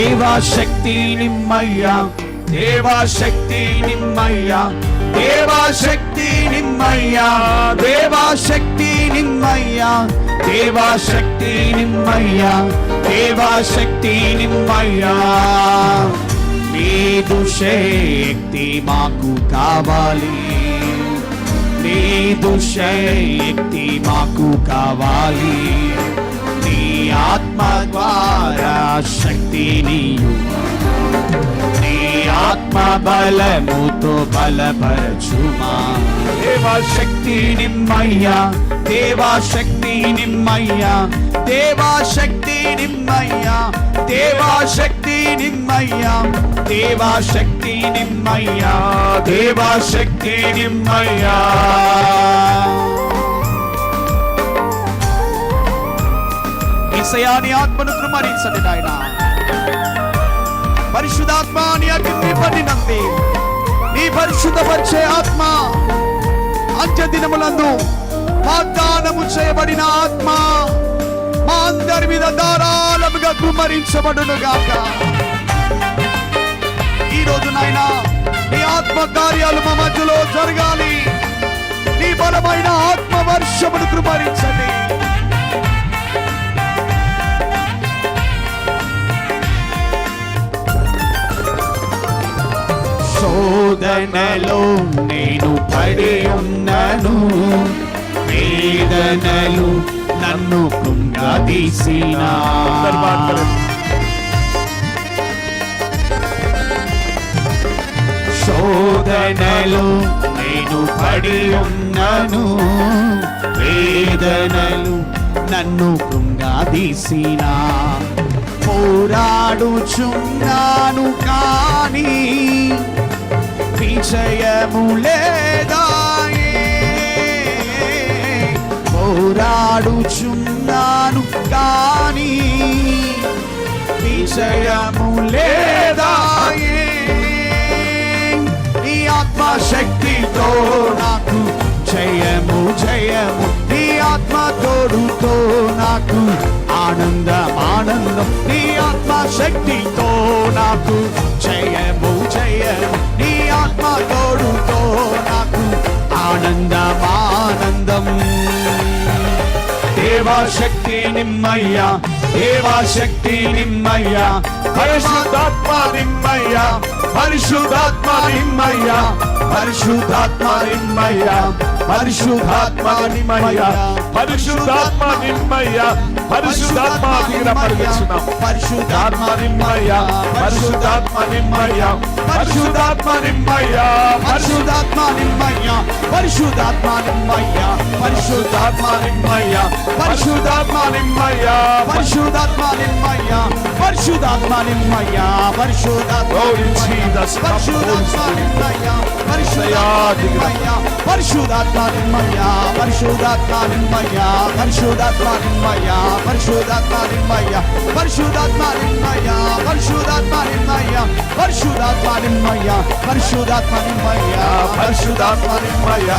దేవాశక్తి నిమ్మయ్యా, దేవాశక్తి నిమ్మయ్యా, దేవాశక్తి నిమ్మయ్యా, దేవాశక్తి నిమ్మయ్యా, దేవాశక్తి నిమ్మయ్యా, దేవాశక్తి నిమ్మయ్యా. నీదు శక్తి మాకు కావాలి, నీదు శక్తి మాకు కావాలి. నీ ఆత్మ ద్వారా శక్తిని, నీ ఆత్మ బలముతో బలపరచుమా. దేవాశక్తి నిమ్మయ్యా, దేవాశక్తి నిమ్మయ్యా, దేవాశక్తి నిమ్మయ్యా, దేవాశక్తి నిమ్మయ్యా, దేవాశక్తి నిమ్మయ్యా, దేవాశక్తి నిమ్మయ్యా. యేసయ్యా నీ ఆత్మను కృమరించండి నాయన. పరిశుద్ధాత్మ నీ అగ్ని పడినంది, నీ పరిశుద్ధపరిచే ఆత్మ అంత్య దినములందు వాగ్దానము చేయబడిన ఆత్మ మా అందరి మీద ధారాళముగా కుమ్మరించబడును గాక. ఈరోజు నాయన నీ ఆత్మ కార్యాలు మా మధ్యలో జరగాలి. నీ బలమైన ఆత్మ వర్షమును కుమ్మరించండి. శోధనలో నేను పడి ఉన్నాను, వేదనలు నన్ను కృంగదీసినా. శోధనలో నేను పడి ఉన్నాను, వేదనలు నన్ను కృంగదీసినా. పోరాడుచున్నాను కానీ విజయము లేదాయే. పోరాడుచున్నాను కానీ విజయము లేదాయే. నీ ఆత్మశక్తితో నాకు జయము జయము, నీ ఆత్మ తోడుతో నాకు ఆనందం ఆనందం. నీ ఆత్మశక్తితో నాకు జయము జయము, నీ ఆత్మ తోడుతో నాకు ఆనందం ఆనందం. దేవాశక్తి నిమ్మయ్యా, దేవాశక్తి నిమ్మయ్యా, పరిశుద్ధాత్మ నిమ్మయ్యా, పరిశుద్ధాత్మ నిమ్మయ్యా, పరిశుద్ధాత్మ నిమ్మయ్యా, పరిశుద్ధాత్మ నిమ్మయ్యా, పరిశుద్ధాత్మ నిమ్మయ్యా, పరిశుద్ధాత్మ దిగపడుచున్నాం. పరిశుద్ధాత్మ నిమ్మయ్యా, పరిశుద్ధాత్మ నిమ్మయ్యా, పరిశుద్ధాత్మ నిమ్మయ్యా, పరిశుద్ధాత్మ నిమ్మయ్యా, పరిశుద్ధాత్మ నిమ్మయ్యా, పరిశుద్ధాత్మ నిమ్మయ్యా, పరిశుద్ధాత్మ నిమ్మయ్యా, పరిశుద్ధాత్మ నిమ్మయ్యా, పరిశుద్ధాత్మ నిమ్మయ్యా, పరిశుద్ధాత్మ పరిశుద్ధాత్మ నిమ్మయ్యా, పరిశుద్ధాత్మ నిమ్మయ్యా, పరిశుద్ధాత్మ నిమ్మయ్యా, పరిశుద్ధాత్మ నిమ్మయ్యా, పరిశుద్ధాత్మ నిమ్మయ్యా, పరిశుద్ధాత్మ నిమ్మయ్యా, పరిశుద్ధాత్మ నిమ్మయ్యా, పరిశుద్ధాత్మ నిమ్మయ్యా, పరిశుద్ధాత్మ నిమ్మయ్యా, పరిశుద్ధాత్మ నిమ్మయ్యా.